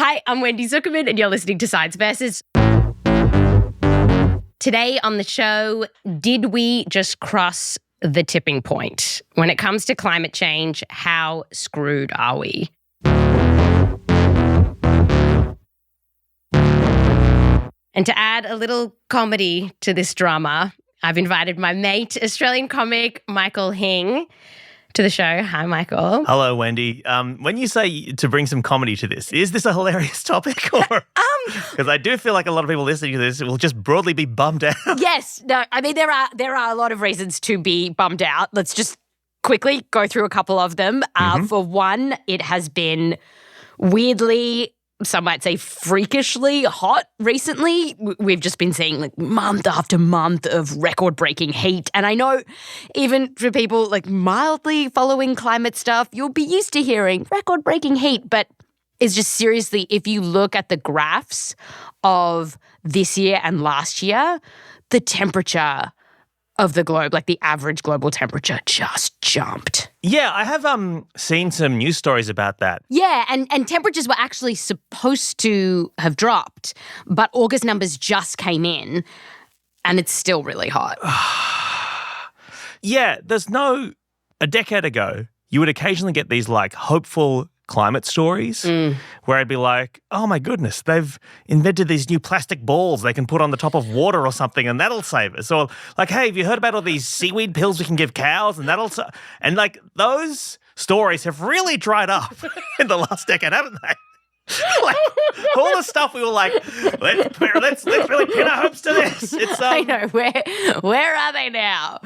Hi, I'm Wendy Zuckerman and you're listening to Science Versus. Today on the show, did we just cross the tipping point? When it comes to climate change, how screwed are we? And to add a little comedy to this drama, I've invited my mate, Australian comic Michael Hing, to the show. Hi, Michael. Hello, Wendy. When you say to bring some comedy to this, is this a hilarious topic? Or because I do feel like a lot of people listening to this will just broadly be bummed out. Yes. No, I mean, there are a lot of reasons to be bummed out. Let's just quickly go through a couple of them. For one, it has been weirdly, some might say freakishly hot recently. We've just been seeing like month after month of record-breaking heat. And I know even for people like mildly following climate stuff, you'll be used to hearing record-breaking heat. But it's just seriously, if you look at the graphs of this year and last year, the temperature of the globe, like the average global temperature, just jumped. Yeah, I have seen some news stories about that. Yeah, and temperatures were actually supposed to have dropped, but August numbers just came in and it's still really hot. Yeah, a decade ago, you would occasionally get these like hopeful climate stories where I'd be like, oh my goodness, they've invented these new plastic balls they can put on the top of water or something and that'll save us. Or like, hey, have you heard about all these seaweed pills we can give cows and and like those stories have really dried up in the last decade, haven't they? Like, all the stuff we were like, let's really pin our hopes to this. It's I know, where are they now?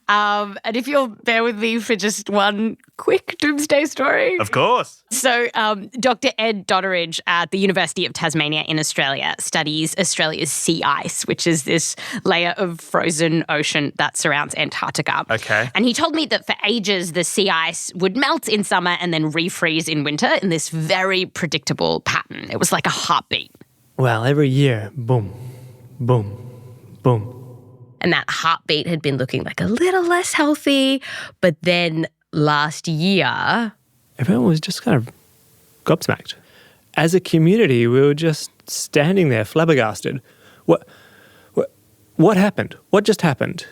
And if you'll bear with me for just one quick doomsday story. Of course. So Dr. Ed Doddridge at the University of Tasmania in Australia studies Australia's sea ice, which is this layer of frozen ocean that surrounds Antarctica. Okay. And he told me that for ages the sea ice would melt in summer and then refreeze in winter in this very predictable pattern. It was like a heartbeat. Well, every year, boom, boom, boom. And that heartbeat had been looking like a little less healthy. But then last year, everyone was just kind of gobsmacked. As a community, we were just standing there flabbergasted. What happened? What just happened?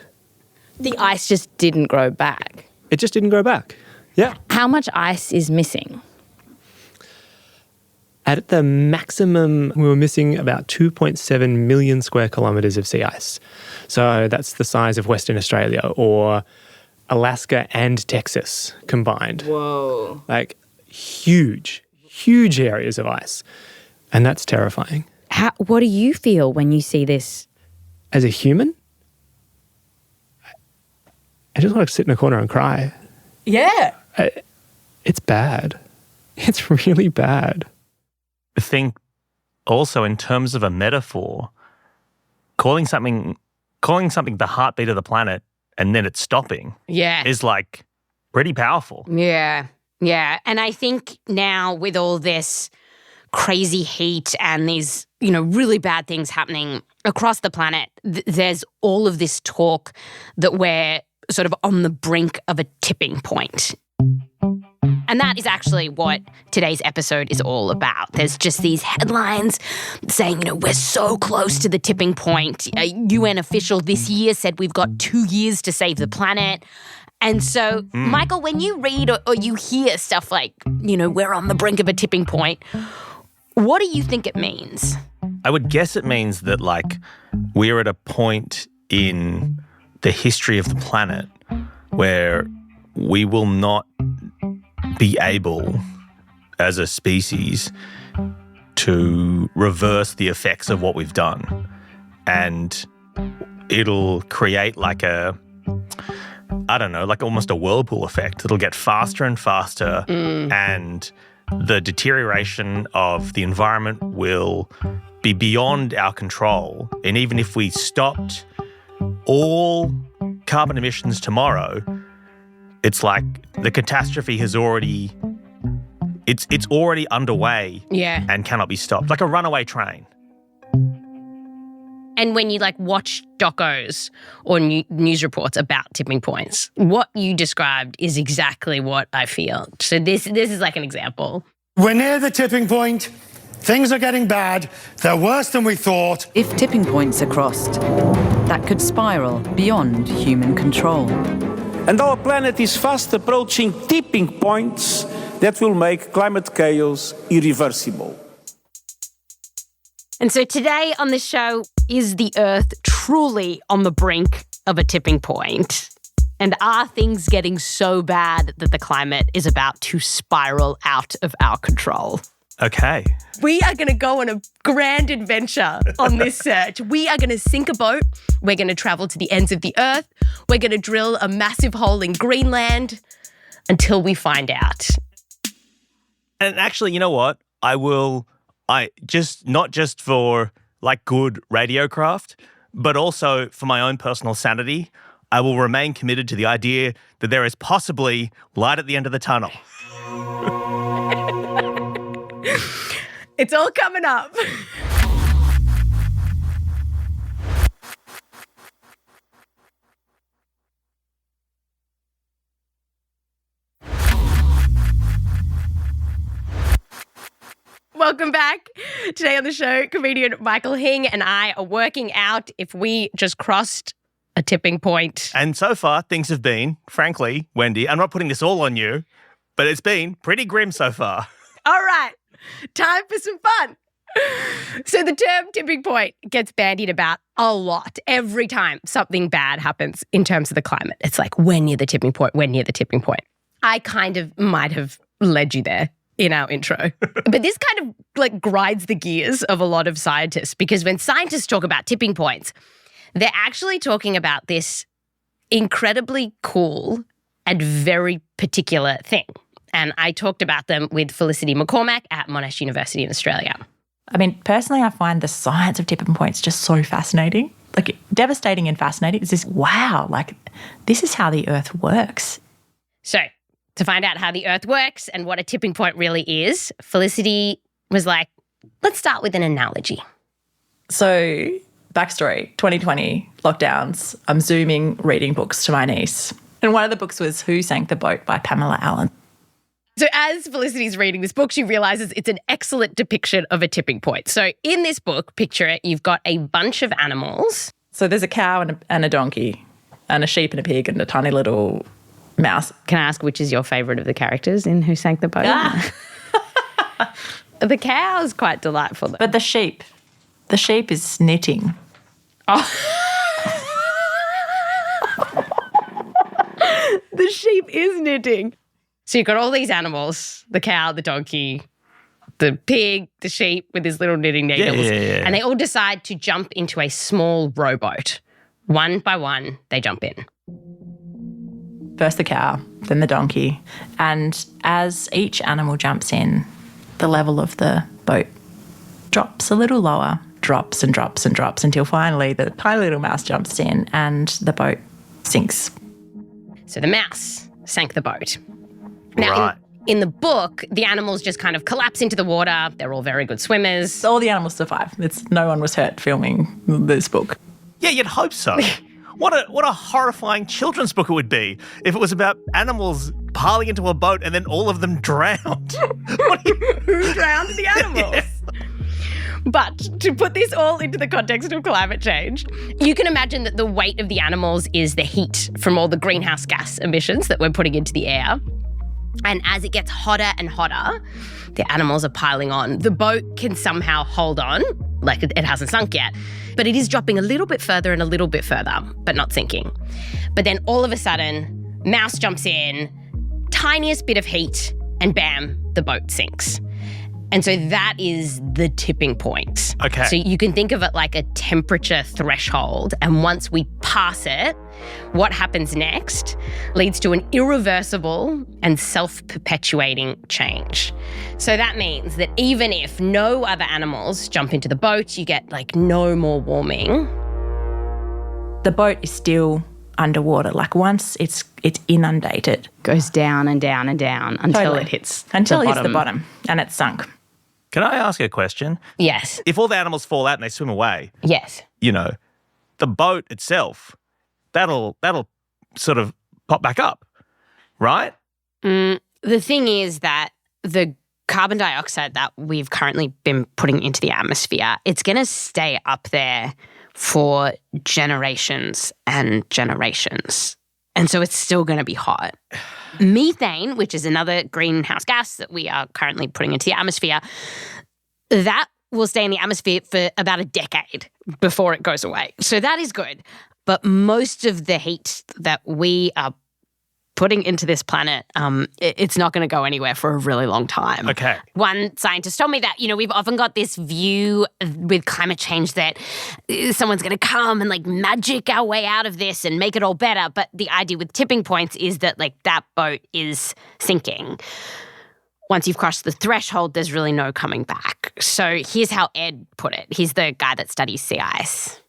The ice just didn't grow back. It just didn't grow back. Yeah. How much ice is missing? At the maximum, we were missing about 2.7 million square kilometres of sea ice. So that's the size of Western Australia or Alaska and Texas combined. Whoa. Like huge, huge areas of ice. And that's terrifying. What do you feel when you see this? As a human, I just want to sit in a corner and cry. Yeah. It's bad. It's really bad. I think also in terms of a metaphor, calling something the heartbeat of the planet and then it's stopping is like pretty powerful. Yeah. And I think now with all this crazy heat and these, really bad things happening across the planet, there's all of this talk that we're sort of on the brink of a tipping point. And that is actually what today's episode is all about. There's just these headlines saying, we're so close to the tipping point. A UN official this year said we've got 2 years to save the planet. And so, Michael, when you read or you hear stuff like, we're on the brink of a tipping point, what do you think it means? I would guess it means that, we're at a point in the history of the planet where we will not be able, as a species, to reverse the effects of what we've done. And it'll create almost a whirlpool effect. It'll get faster and faster, and the deterioration of the environment will be beyond our control. And even if we stopped all carbon emissions tomorrow, it's like the catastrophe has already, it's already underway and cannot be stopped, like a runaway train. And when you watch docos or news reports about tipping points, what you described is exactly what I feel. So this is like an example. We're near the tipping point. Things are getting bad. They're worse than we thought. If tipping points are crossed, that could spiral beyond human control. And our planet is fast approaching tipping points that will make climate chaos irreversible. And so today on the show, is the Earth truly on the brink of a tipping point? And are things getting so bad that the climate is about to spiral out of our control? Okay. We are going to go on a grand adventure on this search. We are going to sink a boat. We're going to travel to the ends of the Earth. We're going to drill a massive hole in Greenland until we find out. And actually, you know what? Not just for like good radiocraft, but also for my own personal sanity, I will remain committed to the idea that there is possibly light at the end of the tunnel. It's all coming up. Welcome back. Today on the show, comedian Michael Hing and I are working out if we just crossed a tipping point. And so far, things have been, frankly, Wendy, I'm not putting this all on you, but it's been pretty grim so far. All right, time for some fun. So the term tipping point gets bandied about a lot every time something bad happens in terms of the climate. It's like, we're near the tipping point, we're near the tipping point. I kind of might have led you there in our intro. But this kind of like grinds the gears of a lot of scientists, because when scientists talk about tipping points, they're actually talking about this incredibly cool and very particular thing. And I talked about them with Felicity McCormack at Monash University in Australia. I mean, personally, I find the science of tipping points just so fascinating. Like, devastating and fascinating. It's just, wow, like, this is how the Earth works. So, to find out how the Earth works and what a tipping point really is, Felicity was like, let's start with an analogy. So, backstory, 2020, lockdowns, I'm Zooming, reading books to my niece. And one of the books was Who Sank the Boat by Pamela Allen. So as Felicity's reading this book, she realizes it's an excellent depiction of a tipping point. So in this book, picture it, you've got a bunch of animals. So there's a cow and a donkey and a sheep and a pig and a tiny little mouse. Can I ask which is your favourite of the characters in Who Sank the Boat? The cow is quite delightful, though. But the sheep is knitting. Oh. The sheep is knitting. So you've got all these animals, the cow, the donkey, the pig, the sheep with his little knitting needles. Yeah. And they all decide to jump into a small rowboat. One by one, they jump in. First the cow, then the donkey. And as each animal jumps in, the level of the boat drops a little lower, drops and drops and drops until finally the tiny little mouse jumps in and the boat sinks. So the mouse sank the boat. Now, Right. in the book, the animals just kind of collapse into the water. They're all very good swimmers. All the animals survive. No one was hurt filming this book. Yeah, you'd hope so. What a horrifying children's book it would be if it was about animals piling into a boat and then all of them drowned. Who drowned the animals? Yeah. But to put this all into the context of climate change, You can imagine that the weight of the animals is the heat from all the greenhouse gas emissions that we're putting into the air. And as it gets hotter and hotter, the animals are piling on. The boat can somehow hold on, like it hasn't sunk yet, but it is dropping a little bit further and a little bit further, but not sinking. But then all of a sudden, mouse jumps in, tiniest bit of heat, and bam, the boat sinks. And so that is the tipping point. Okay. So you can think of it like a temperature threshold. And once we pass it, what happens next leads to an irreversible and self-perpetuating change. So that means that even if no other animals jump into the boat, you get like no more warming. The boat is still underwater. Like once it's inundated. Goes down and down and down until Totally. it hits Until the it hits bottom. the bottom and it's sunk. Can I ask a question? Yes. If all the animals fall out and they swim away, Yes. the boat itself, that'll sort of pop back up, right? The thing is that the carbon dioxide that we've currently been putting into the atmosphere, it's going to stay up there for generations and generations. And so it's still going to be hot. Methane, which is another greenhouse gas that we are currently putting into the atmosphere, that will stay in the atmosphere for about a decade before it goes away. So that is good. But most of the heat that we are putting into this planet, it's not going to go anywhere for a really long time. Okay. One scientist told me that, we've often got this view with climate change that someone's going to come and magic our way out of this and make it all better. But the idea with tipping points is that that boat is sinking. Once you've crossed the threshold, there's really no coming back. So here's how Ed put it. He's the guy that studies sea ice.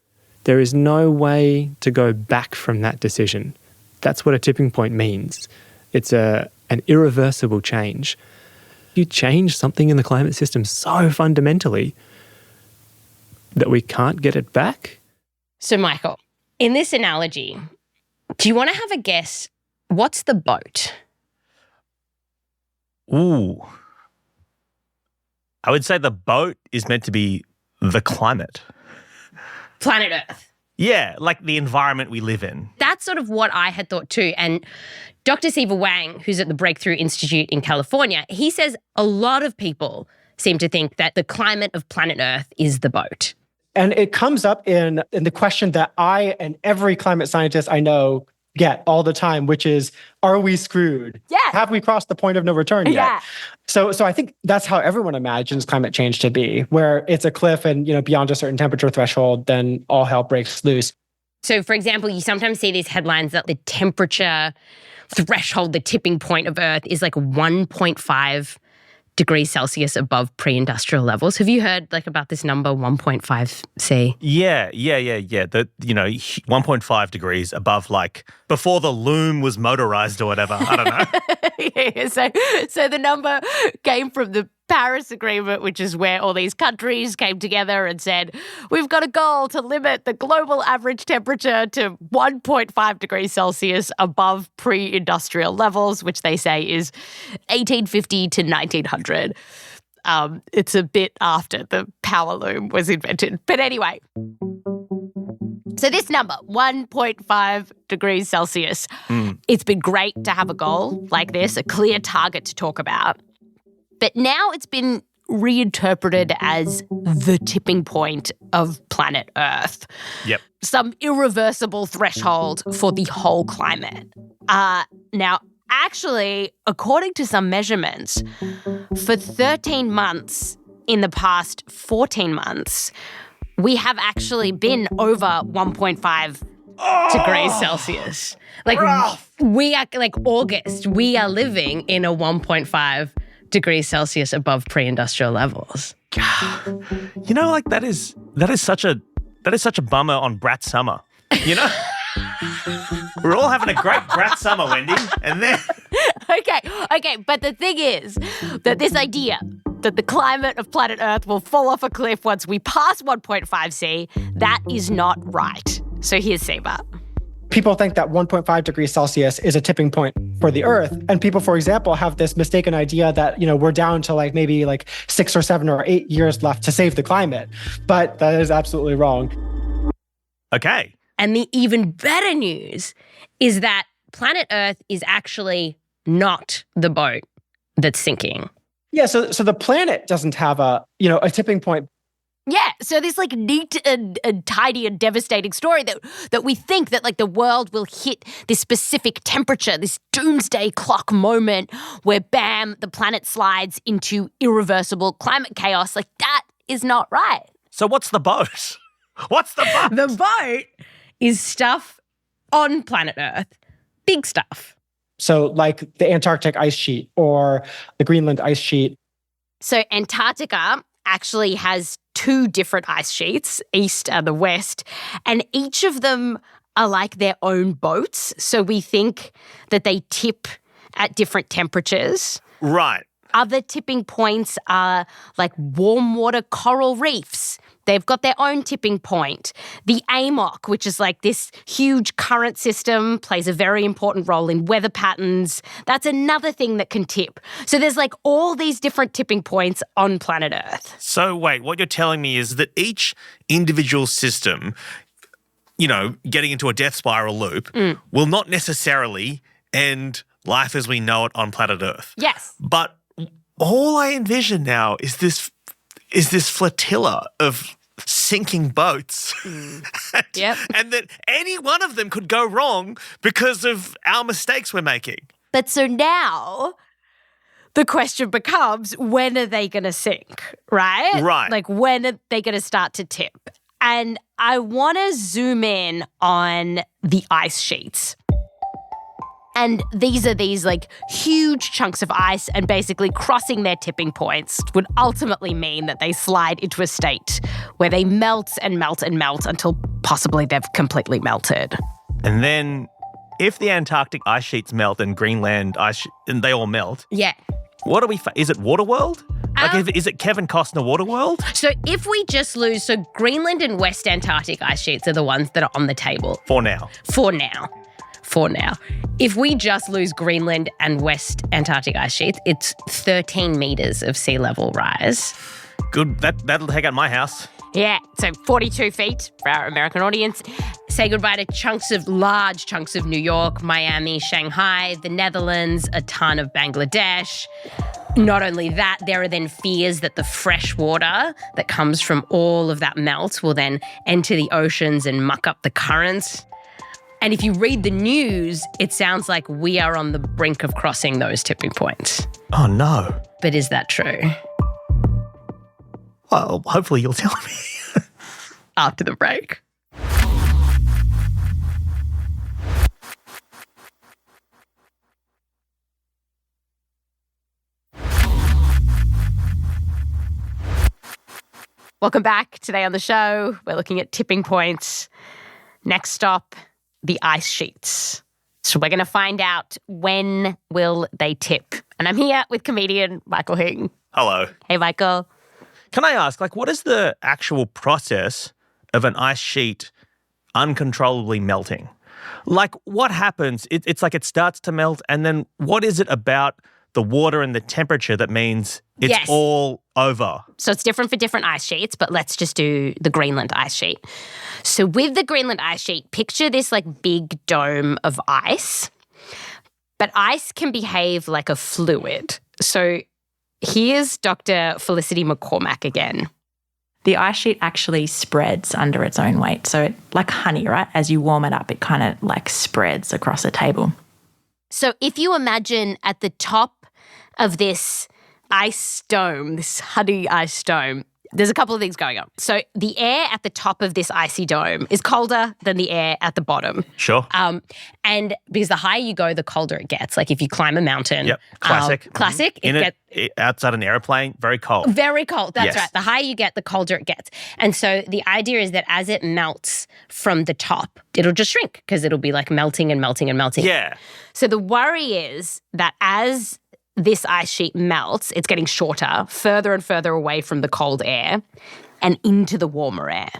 There is no way to go back from that decision. That's what a tipping point means. It's an irreversible change. You change something in the climate system so fundamentally that we can't get it back. So, Michael, in this analogy, do you want to have a guess? What's the boat? Ooh. I would say the boat is meant to be the climate. Planet Earth. Yeah, the environment we live in. That's sort of what I had thought too. And Dr. Seaver Wang, who's at the Breakthrough Institute in California, he says a lot of people seem to think that the climate of planet Earth is the boat. And it comes up in the question that I and every climate scientist I know get all the time, which is, are we screwed? Yeah. Have we crossed the point of no return yet? Yeah. So I think that's how everyone imagines climate change to be, where it's a cliff and, beyond a certain temperature threshold, then all hell breaks loose. So, for example, you sometimes see these headlines that the temperature threshold, the tipping point of Earth, is 1.5 degrees Celsius above pre-industrial levels. Have you heard about this number, 1.5 C? Yeah. The 1.5 degrees above before the loom was motorized or whatever. I don't know. So the number came from the Paris Agreement, which is where all these countries came together and said, we've got a goal to limit the global average temperature to 1.5 degrees Celsius above pre-industrial levels, which they say is 1850 to 1900. It's a bit after the power loom was invented. But anyway, so this number, 1.5 degrees Celsius, it's been great to have a goal like this, a clear target to talk about. But now it's been reinterpreted as the tipping point of planet Earth. Yep. Some irreversible threshold for the whole climate. Now, actually, according to some measurements, for 13 months in the past 14 months, we have actually been over 1.5 degrees Celsius. We are, August, we are living in a 1.5 degrees Celsius above pre-industrial levels. That is such a bummer on Brat Summer. We're all having a great Brat Summer, Wendy, and then Okay, but the thing is that this idea that the climate of planet Earth will fall off a cliff once we pass 1.5 C, that is not right. So here's Seaver. People think that 1.5 degrees Celsius is a tipping point for the Earth. And people, for example, have this mistaken idea that, we're down to maybe 6 or 7 or 8 years left to save the climate. But that is absolutely wrong. Okay. And the even better news is that planet Earth is actually not the boat that's sinking. Yeah, so the planet doesn't have a tipping point. Yeah, so this neat and tidy and devastating story that we think that the world will hit this specific temperature, this doomsday clock moment where bam, the planet slides into irreversible climate chaos. That is not right. So what's the boat? What's the boat? The boat is stuff on planet Earth, big stuff. So the Antarctic ice sheet or the Greenland ice sheet. So Antarctica actually has 2 different ice sheets, east and the west, and each of them are their own boats. So we think that they tip at different temperatures. Right. Other tipping points are warm water coral reefs, They've got their own tipping point. The AMOC, which is like this huge current system, plays a very important role in weather patterns. That's another thing that can tip. So there's like all these different tipping points on planet Earth. So wait, what you're telling me is that each individual system, getting into a death spiral loop will not necessarily end life as we know it on planet Earth. Yes. But all I envision now is this flotilla of sinking boats. Yep. And that any one of them could go wrong because of our mistakes we're making. But so now the question becomes, when are they going to sink, right? Right. Like, when are they going to start to tip? And I want to zoom in on the ice sheets. And these are these like huge chunks of ice, and basically crossing their tipping points would ultimately mean that they slide into a state where they melt and melt and melt until possibly they've completely melted. And then if the Antarctic ice sheets melt and Greenland and they all melt, Yeah. what are we? Is it Waterworld? Is it Kevin Costner Waterworld? So if we just lose, so Greenland and West Antarctic ice sheets are the ones that are on the table. For now. If we just lose Greenland and West Antarctic ice sheets, it's 13 meters of sea level rise. Good. That'll take out my house. Yeah, so 42 feet for our American audience. Say goodbye to large chunks of New York, Miami, Shanghai, the Netherlands, a ton of Bangladesh. Not only that, there are then fears that the fresh water that comes from all of that melt will then enter the oceans and muck up the currents. And if you read the news, it sounds like we are on the brink of crossing those tipping points. Oh, no. But is that true? Well, hopefully you'll tell me. After the break. Welcome back. Today on the show, we're looking at tipping points. Next stop, the ice sheets. So we're going to find out, when will they tip? And I'm here with comedian Michael Hing. Hello. Hey, Michael. Can I ask, what is the actual process of an ice sheet uncontrollably melting? Like, what happens? It's like it starts to melt, and then what is it about the water and the temperature that means it's all over? So it's different for different ice sheets, but let's just do the Greenland ice sheet. So with the Greenland ice sheet, picture this like big dome of ice, but ice can behave like a fluid. So here's Dr. Felicity McCormack again. The ice sheet actually spreads under its own weight. So it, like honey, right? As you warm it up, it kind of like spreads across a table. So if you imagine at the top of this ice dome, this honey ice dome, there's a couple of things going on. So the air at the top of this icy dome is colder than the air at the bottom. Sure. And because the higher you go, the colder it gets. Like if you climb a mountain. Yep. Classic. Classic. Outside an airplane, very cold. Very cold. That's Yes. right. The higher you get, the colder it gets. And so the idea is that as it melts from the top, it'll just shrink because it'll be like melting and melting and melting. Yeah. So the worry is that as this ice sheet melts, it's getting shorter, further and further away from the cold air and into the warmer air.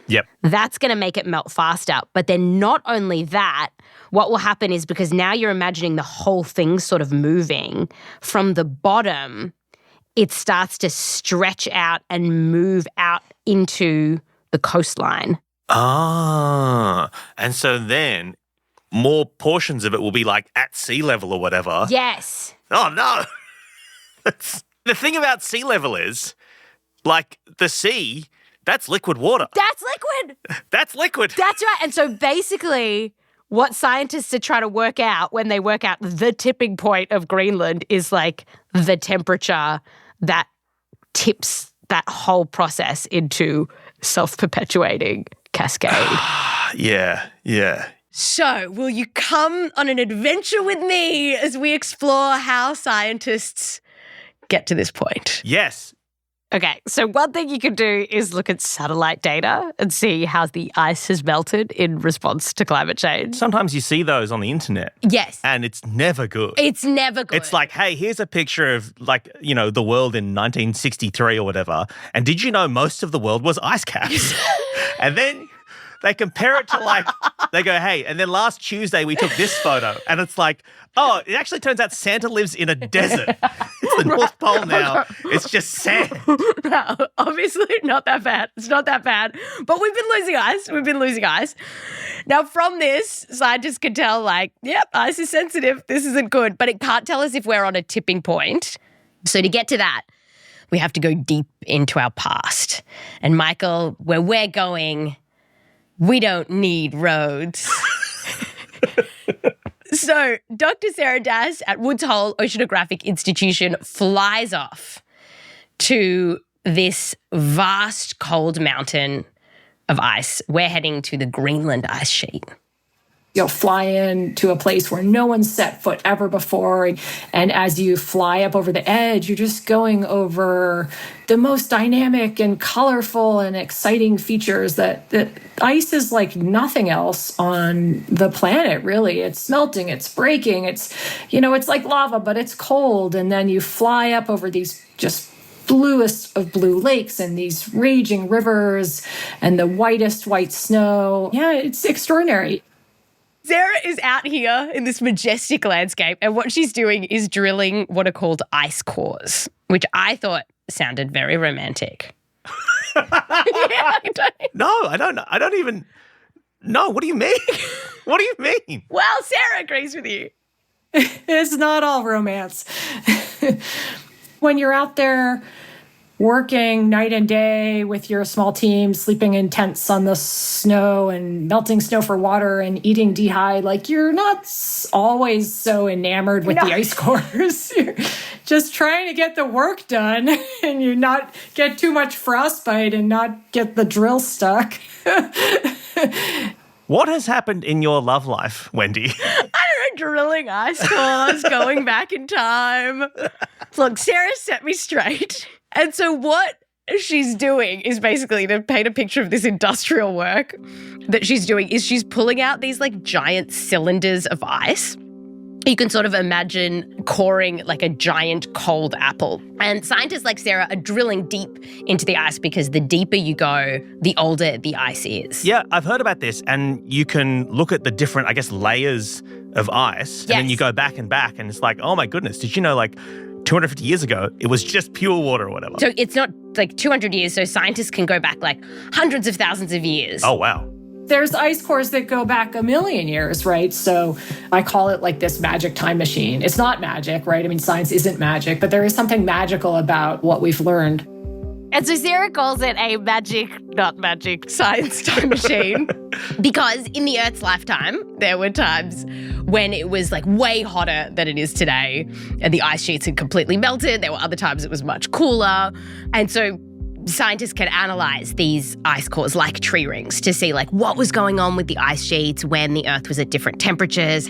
Yep. That's going to make it melt faster. But then not only that, what will happen is, because now you're imagining the whole thing sort of moving from the bottom, it starts to stretch out and move out into the coastline. Ah. And so then more portions of it will be like at sea level or whatever. Yes. Oh, no. The thing about sea level is, like, the sea, that's liquid water. That's liquid. That's liquid. That's right. And so basically what scientists are trying to work out when they work out the tipping point of Greenland is like the temperature that tips that whole process into self-perpetuating cascade. Yeah. So, will you come on an adventure with me as we explore how scientists get to this point? Yes. Okay, so one thing you could do is look at satellite data and see how the ice has melted in response to climate change. Sometimes you see those on the internet. Yes. And it's never good. It's never good. It's like, hey, here's a picture of the world in 1963 or whatever. And did you know most of the world was ice caps? And then they compare it to they go, hey, and then last Tuesday we took this photo. And it's like, oh, it actually turns out Santa lives in a desert. It's the North Pole now. It's just sand. No, obviously not that bad. It's not that bad. But we've been losing ice. Now from this, scientists can tell yep, ice is sensitive. This isn't good. But it can't tell us if we're on a tipping point. So to get to that, we have to go deep into our past. And Michael, where we're going, we don't need roads. So Dr. Sarah Das at Woods Hole Oceanographic Institution flies off to this vast cold mountain of ice. We're heading to the Greenland ice sheet. You'll fly in to a place where no one's set foot ever before. And as you fly up over the edge, you're just going over the most dynamic and colorful and exciting features that ice is like nothing else on the planet, really. It's melting, it's breaking, it's like lava, but it's cold. And then you fly up over these just bluest of blue lakes and these raging rivers and the whitest white snow. Yeah, it's extraordinary. Sarah is out here in this majestic landscape, and what she's doing is drilling what are called ice cores, which I thought sounded very romantic. No, I don't know. I don't even know. What do you mean? What do you mean? Well, Sarah agrees with you. It's not all romance. When you're out there working night and day with your small team, sleeping in tents on the snow and melting snow for water and eating dehydrated, you're not always so enamored with the ice cores. You're just trying to get the work done and you not get too much frostbite and not get the drill stuck. What has happened in your love life, Wendy? I don't know, drilling ice cores, going back in time. Look, Sarah set me straight. And so what she's doing is basically, to paint a picture of this industrial work that she's doing, is she's pulling out these giant cylinders of ice. You can sort of imagine coring a giant cold apple. And scientists like Sarah are drilling deep into the ice because the deeper you go, the older the ice is. Yeah, I've heard about this. And you can look at the different, layers of ice. And then you go back and back. And it's like, oh my goodness, did you know 250 years ago, it was just pure water or whatever. So it's not 200 years. So scientists can go back hundreds of thousands of years. Oh, wow. There's ice cores that go back 1,000,000 years, right? So I call it this magic time machine. It's not magic, right? I mean, science isn't magic, but there is something magical about what we've learned. And so Sarah calls it a not magic, science time machine. Because in the Earth's lifetime, there were times when it was way hotter than it is today and the ice sheets had completely melted. There were other times it was much cooler. And so scientists can analyze these ice cores like tree rings to see what was going on with the ice sheets when the Earth was at different temperatures.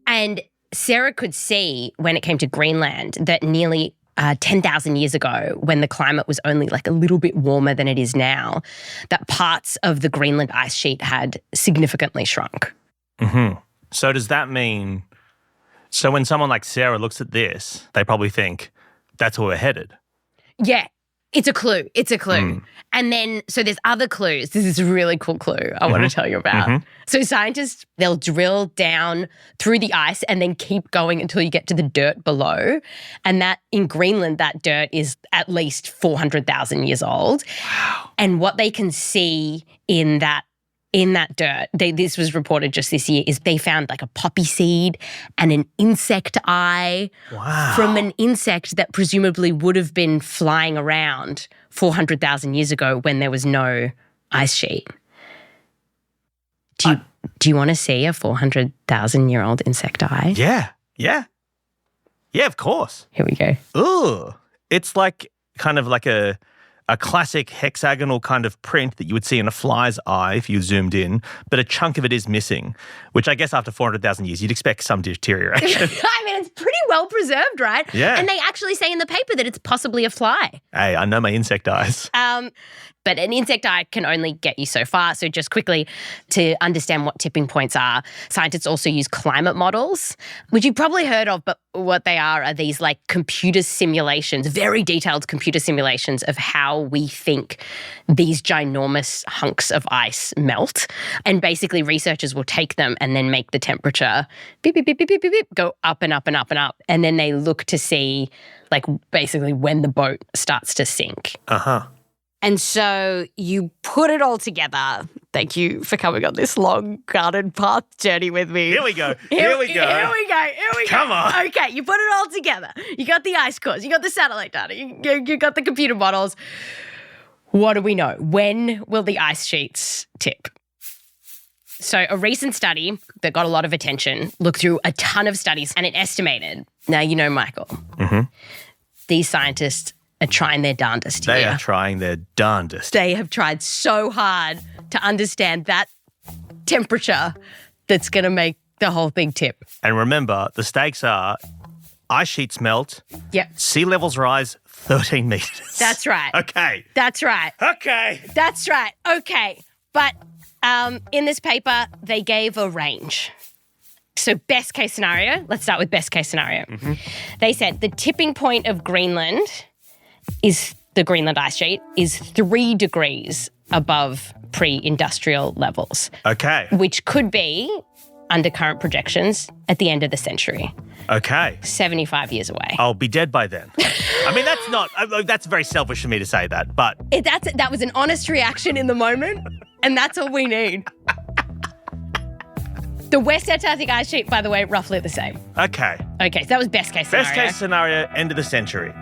And Sarah could see when it came to Greenland that nearly 10,000 years ago, when the climate was only a little bit warmer than it is now, that parts of the Greenland ice sheet had significantly shrunk. Mm-hmm. So does that mean, so when someone like Sarah looks at this, they probably think, that's where we're headed? Yeah, it's a clue. It's a clue. Mm. And then, so there's other clues. This is a really cool clue I want to tell you about. So scientists, they'll drill down through the ice and then keep going until you get to the dirt below. And that, in Greenland, that dirt is at least 400,000 years old. Wow. And what they can see in that dirt, this was reported just this year, is they found a poppy seed and an insect eye from an insect that presumably would have been flying around 400,000 years ago when there was no ice sheet. Do you want to see a 400,000-year-old insect eye? Yeah. Yeah, of course. Here we go. Ooh. It's kind of like a a classic hexagonal kind of print that you would see in a fly's eye if you zoomed in, but a chunk of it is missing, which I guess after 400,000 years, you'd expect some deterioration. I mean, it's pretty well preserved, right? Yeah. And they actually say in the paper that it's possibly a fly. Hey, I know my insect eyes. But an insect eye can only get you so far. So just quickly, to understand what tipping points are, scientists also use climate models, which you've probably heard of, but what they are these like computer simulations, very detailed computer simulations of how we think these ginormous hunks of ice melt. And basically researchers will take them and then make the temperature beep, beep, beep, beep, beep, beep, beep, go up and up and up and up. And then they look to see like basically when the boat starts to sink. Uh-huh. And so you put it all together. Thank you for coming on this long garden path journey with me. Here we go. Here we go. Come on. Okay, you put it all together. You got the ice cores. You got the satellite data. You got the computer models. What do we know? When will the ice sheets tip? So a recent study that got a lot of attention looked through a ton of studies and it estimated. Now, you know, Michael, these scientists are trying their darndest here. They are trying their darndest. They have tried so hard to understand that temperature that's going to make the whole thing tip. And remember, the stakes are ice sheets melt, Yep. sea levels rise 13 metres. That's right. Okay. That's right. Okay. That's right. Okay. But in this paper, they gave a range. So best case scenario, let's start with best case scenario. They said the tipping point of Greenland is the Greenland ice sheet is 3 degrees above pre-industrial levels. Okay. Which could be, under current projections, at the end of the century. Okay. 75 years away. I'll be dead by then. I mean, that's very selfish for me to say that, but... That was an honest reaction in the moment, and that's all we need. The West Antarctic ice sheet, by the way, roughly the same. Okay. Okay, so that was best case scenario. Best case scenario, end of the century.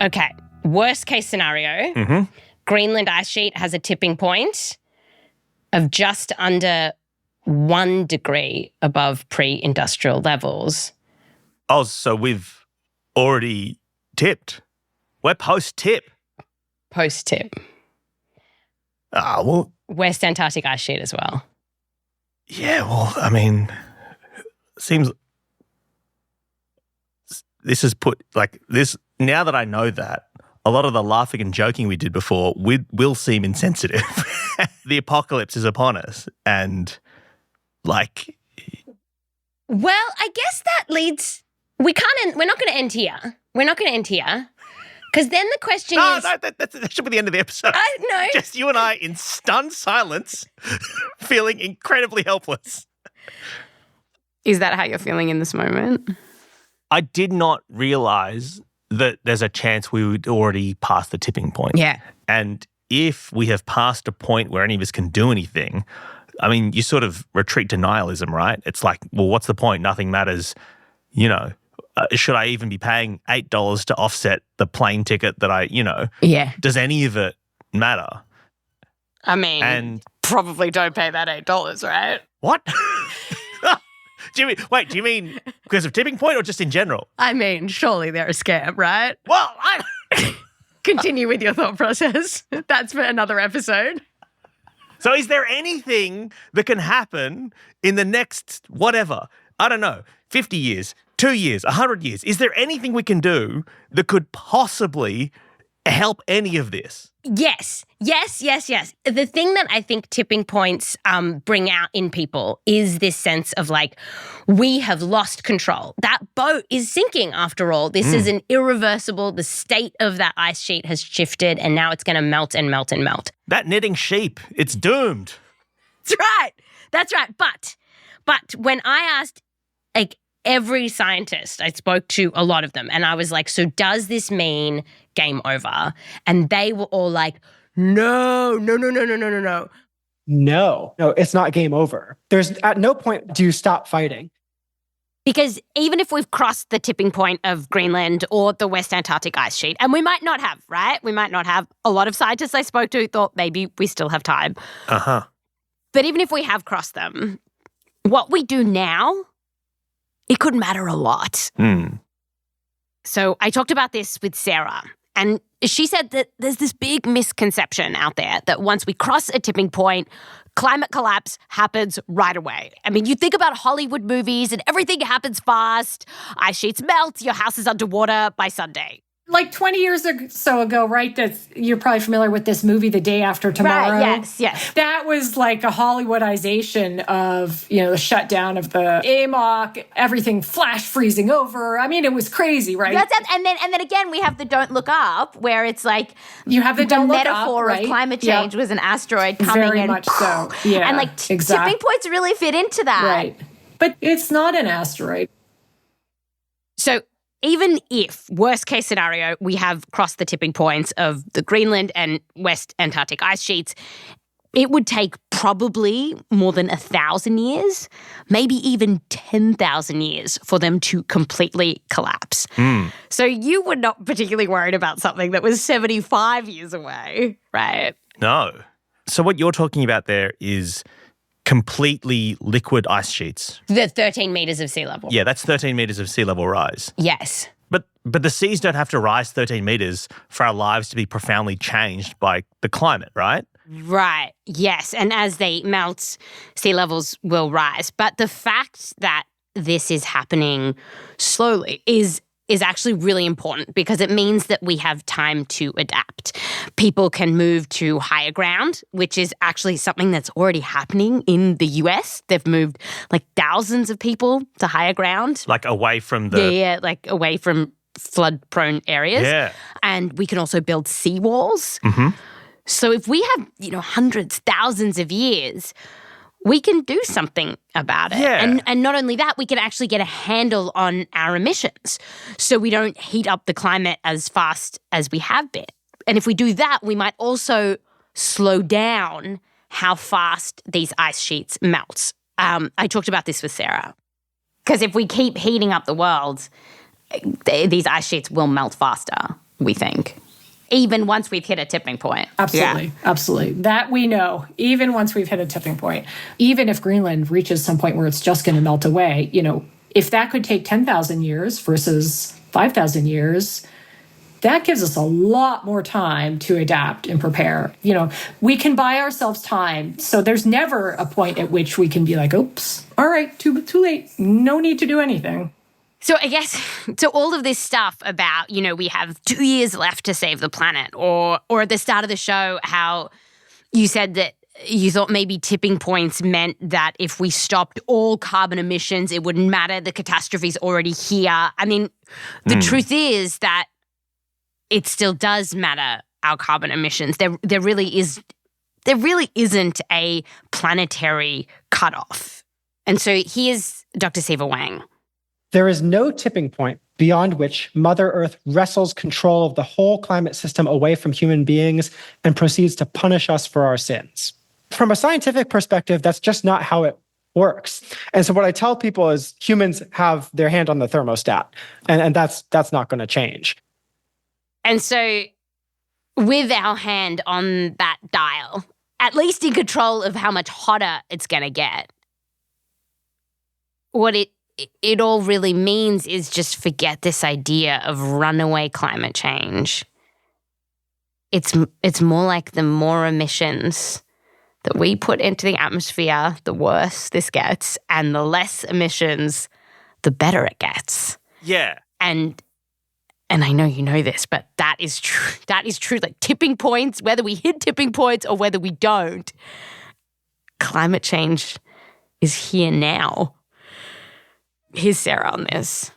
Okay. Worst case scenario, Greenland ice sheet has a tipping point of just under 1 degree above pre-industrial levels. Oh, so we've already tipped. We're post-tip. Post-tip. Well... West Antarctic ice sheet as well. Yeah, well, I mean, seems... This is put, like, this... Now that I know that, a lot of the laughing and joking we did before will seem insensitive. The apocalypse is upon us, and, like... Well, I guess that leads... We're not going to end here. We're not going to end here. Because then the question is... No, that should be the end of the episode. No. Just you and I in stunned silence, feeling incredibly helpless. Is that how you're feeling in this moment? I did not realise that there's a chance we would already pass the tipping point. Yeah. And if we have passed a point where any of us can do anything, I mean, you sort of retreat to nihilism, right? It's like, well, what's the point? Nothing matters. You know, should I even be paying $8 to offset the plane ticket that Yeah. Does any of it matter? I mean, probably don't pay that $8, right? What? Do you mean because of tipping point or just in general? I mean, surely they're a scam, right? Well, Continue with your thought process. That's for another episode. So is there anything that can happen in the next, whatever, I don't know, 50 years, 2 years, 100 years? Is there anything we can do that could possibly help any of this? Yes. The thing that I think tipping points bring out in people is this sense of like, we have lost control. That boat is sinking after all. This is an irreversible, the state of that ice sheet has shifted and now it's going to melt and melt and melt. That knitting sheep, it's doomed. That's right. But when I asked like every scientist, I spoke to a lot of them and I was like, so does this mean game over? And they were all like, no. No, it's not game over. There's at no point do you stop fighting. Because even if we've crossed the tipping point of Greenland or the West Antarctic ice sheet, and we might not have, right? We might not have. A lot of scientists I spoke to thought maybe we still have time. Uh-huh. But even if we have crossed them, what we do now, it could matter a lot. So I talked about this with Sarah, And she said that there's this big misconception out there that once we cross a tipping point, climate collapse happens right away. I mean, you think about Hollywood movies and everything happens fast. Ice sheets melt, your house is underwater by Sunday. Like 20 years or so ago, right? You're probably familiar with this movie, The Day After Tomorrow. Right, yes. That was like a Hollywoodization of, the shutdown of the AMOC, everything flash freezing over. I mean, it was crazy, right? And then again, we have the Don't Look Up, where it's like you have the Don't Look Up, metaphor right? of climate change was an asteroid coming Very in. much so. Yeah, and exactly. tipping points really fit into that. Right. But it's not an asteroid. So even if, worst case scenario, we have crossed the tipping points of the Greenland and West Antarctic ice sheets, it would take probably more than 1,000 years, maybe even 10,000 years for them to completely collapse. So you were not particularly worried about something that was 75 years away, right? No. So what you're talking about there is completely liquid ice sheets. The 13 meters of sea level. Yeah, that's 13 meters of sea level rise. Yes. But the seas don't have to rise 13 meters for our lives to be profoundly changed by the climate, right? Right. Yes. And as they melt, sea levels will rise. But the fact that this is happening slowly is actually really important because it means that we have time to adapt. People can move to higher ground, which is actually something that's already happening in the US. They've moved like thousands of people to higher ground. Like away from the... Yeah, like away from flood-prone areas. Yeah. And we can also build seawalls. Mm-hmm. So if we have, hundreds, thousands of years, we can do something about it. Yeah. And not only that, we can actually get a handle on our emissions so we don't heat up the climate as fast as we have been. And if we do that, we might also slow down how fast these ice sheets melt. I talked about this with Sarah. Because if we keep heating up the world, these ice sheets will melt faster, we think. Even once we've hit a tipping point. Absolutely. Yeah. Absolutely. That we know, even once we've hit a tipping point. Even if Greenland reaches some point where it's just going to melt away, if that could take 10,000 years versus 5,000 years, that gives us a lot more time to adapt and prepare. We can buy ourselves time. So there's never a point at which we can be like, oops, all right, too late. No need to do anything. So I guess, all of this stuff about, we have 2 years left to save the planet, or at the start of the show, how you said that you thought maybe tipping points meant that if we stopped all carbon emissions, it wouldn't matter, the catastrophe's already here. I mean, the truth is that it still does matter, our carbon emissions. There really isn't a planetary cutoff. And so here's Dr. Seaver Wang. There is no tipping point beyond which Mother Earth wrestles control of the whole climate system away from human beings and proceeds to punish us for our sins. From a scientific perspective, that's just not how it works. And so what I tell people is humans have their hand on the thermostat, and that's not going to change. And so with our hand on that dial, at least in control of how much hotter it's going to get, what it all really means is just forget this idea of runaway climate change. It's more like the more emissions that we put into the atmosphere, the worse this gets, and the less emissions, the better it gets. Yeah. And I know you know this, but that is true. That is true. Like tipping points, whether we hit tipping points or whether we don't, climate change is here now. Here's Sarah on this.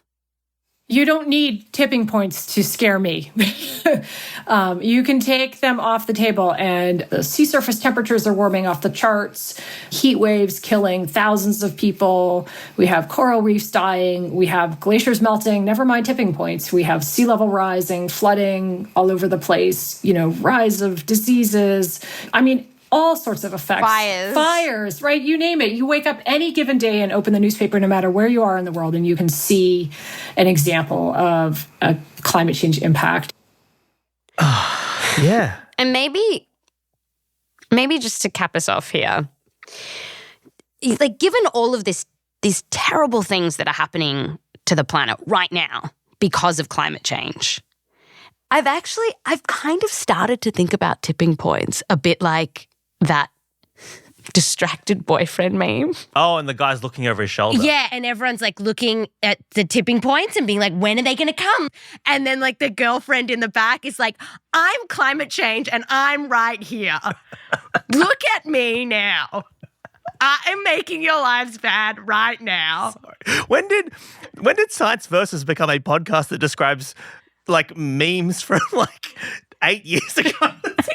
You don't need tipping points to scare me. You can take them off the table, and the sea surface temperatures are warming off the charts, heat waves killing thousands of people. We have coral reefs dying. We have glaciers melting, never mind tipping points. We have sea level rising, flooding all over the place, rise of diseases. I mean, all sorts of effects. Fires, right? You name it. You wake up any given day and open the newspaper, no matter where you are in the world, and you can see an example of a climate change impact. Yeah. And maybe just to cap us off here, like given all of these terrible things that are happening to the planet right now because of climate change, I've kind of started to think about tipping points a bit like that distracted boyfriend meme. Oh, and the guy's looking over his shoulder. Yeah, and everyone's like looking at the tipping points and being like, when are they going to come? And then like the girlfriend in the back is like, I'm climate change and I'm right here. Look at me now. I am making your lives bad right now. Sorry. When did Science Versus become a podcast that describes like memes from like 8 years ago?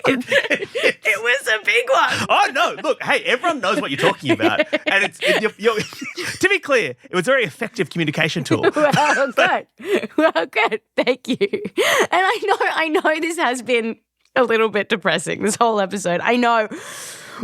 It was a big one. Oh, no. Look, hey, everyone knows what you're talking about. And you're, to be clear, it was a very effective communication tool. Well, good. Well, good. Thank you. And I know this has been a little bit depressing, this whole episode. I know.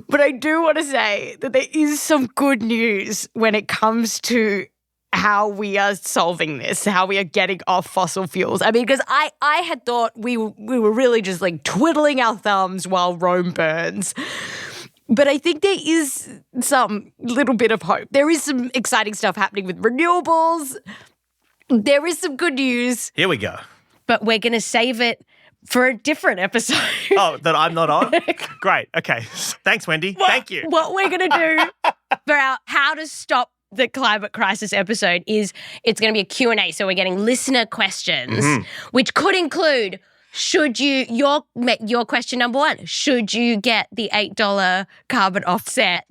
But I do want to say that there is some good news when it comes to how we are solving this, how we are getting off fossil fuels. I mean, because I had thought we were really just like twiddling our thumbs while Rome burns. But I think there is some little bit of hope. There is some exciting stuff happening with renewables. There is some good news. Here we go. But we're going to save it for a different episode. Oh, that I'm not on? Great. Okay. Thanks, Wendy. Thank you. What we're going to do for our How to Stop the Climate Crisis episode is it's going to be a Q&A. So we're getting listener questions, which could include, your question number one, should you get the $8 carbon offset?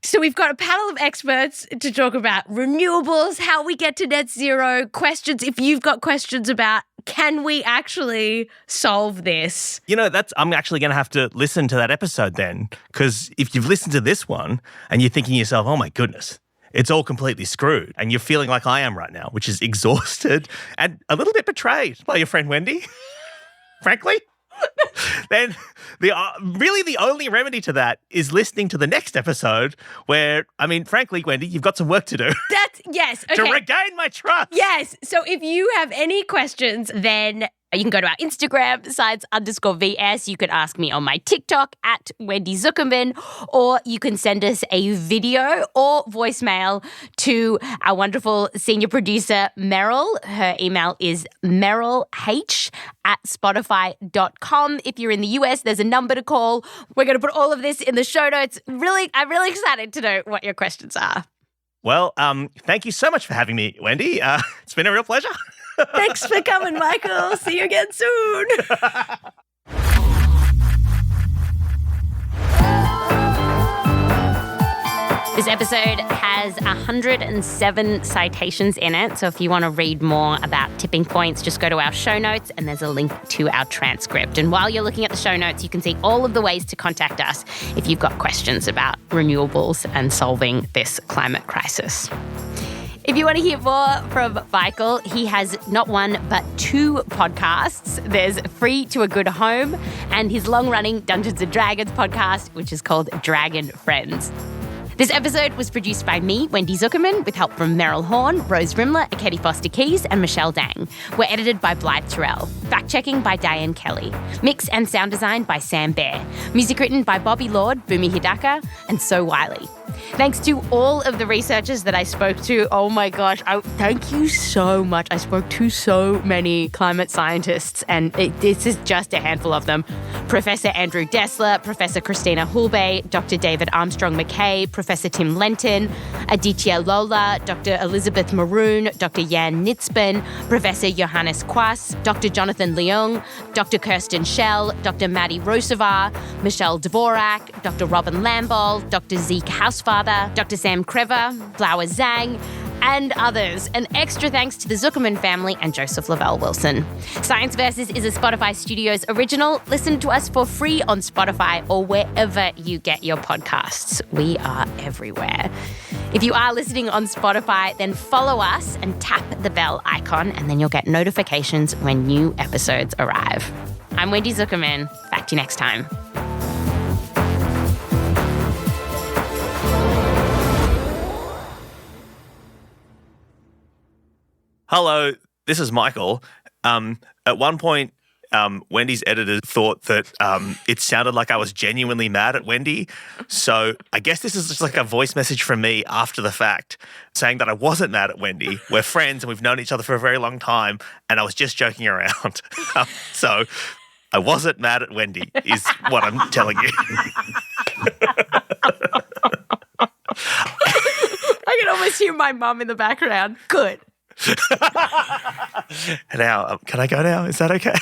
So we've got a panel of experts to talk about renewables, how we get to net zero, questions. If you've got questions about, can we actually solve this? You know, I'm actually going to have to listen to that episode then, because if you've listened to this one and you're thinking to yourself, oh my goodness, it's all completely screwed, and you're feeling like I am right now, which is exhausted and a little bit betrayed by your friend Wendy, frankly, then really the only remedy to that is listening to the next episode where, I mean, frankly, Wendy, you've got some work to do. Yes. Okay. To regain my trust. Yes. So if you have any questions, then you can go to our Instagram, science_VS. You can ask me on my TikTok at Wendy Zuckerman, or you can send us a video or voicemail to our wonderful senior producer, Meryl. Her email is merylh@spotify.com. If you're in the US, there's a number to call. We're going to put all of this in the show notes. I'm really excited to know what your questions are. Well, thank you so much for having me, Wendy. It's been a real pleasure. Thanks for coming, Michael. See you again soon. This episode has 107 citations in it, so if you want to read more about tipping points, just go to our show notes and there's a link to our transcript. And while you're looking at the show notes, you can see all of the ways to contact us if you've got questions about renewables and solving this climate crisis. If you want to hear more from Michael, he has not one but two podcasts. There's Free to a Good Home and his long-running Dungeons & Dragons podcast, which is called Dragon Friends. This episode was produced by me, Wendy Zuckerman, with help from Meryl Horn, Rose Rimler, Katie Foster Keys, and Michelle Dang. We're edited by Blythe Terrell. Fact-checking by Diane Kelly. Mix and sound design by Sam Baer. Music written by Bobby Lord, Bumi Hidaka, and So Wiley. Thanks to all of the researchers that I spoke to. Oh my gosh, thank you so much. I spoke to so many climate scientists, and this is just a handful of them. Professor Andrew Dessler, Professor Christina Hulbay, Dr. David Armstrong McKay, Professor Tim Lenton, Aditya Lola, Dr. Elizabeth Maroon, Dr. Jan Nitzben, Professor Johannes Quas, Dr. Jonathan Leung, Dr. Kirsten Schell, Dr. Maddie Rosavar, Michelle Dvorak, Dr. Robin Lamball, Dr. Zeke Housefather, Dr. Sam Crever, Flower Zhang, and others. An extra thanks to the Zuckerman family and Joseph Lavelle Wilson. Science Versus is a Spotify Studios original. Listen to us for free on Spotify or wherever you get your podcasts. We are everywhere. If you are listening on Spotify, then follow us and tap the bell icon, and then you'll get notifications when new episodes arrive. I'm Wendy Zuckerman. Back to you next time. Hello, this is Michael. At one point, Wendy's editor thought that it sounded like I was genuinely mad at Wendy. So I guess this is just like a voice message from me after the fact saying that I wasn't mad at Wendy. We're friends and we've known each other for a very long time and I was just joking around. So I wasn't mad at Wendy is what I'm telling you. I can almost hear my mum in the background. Good. Now, can I go now? Is that okay?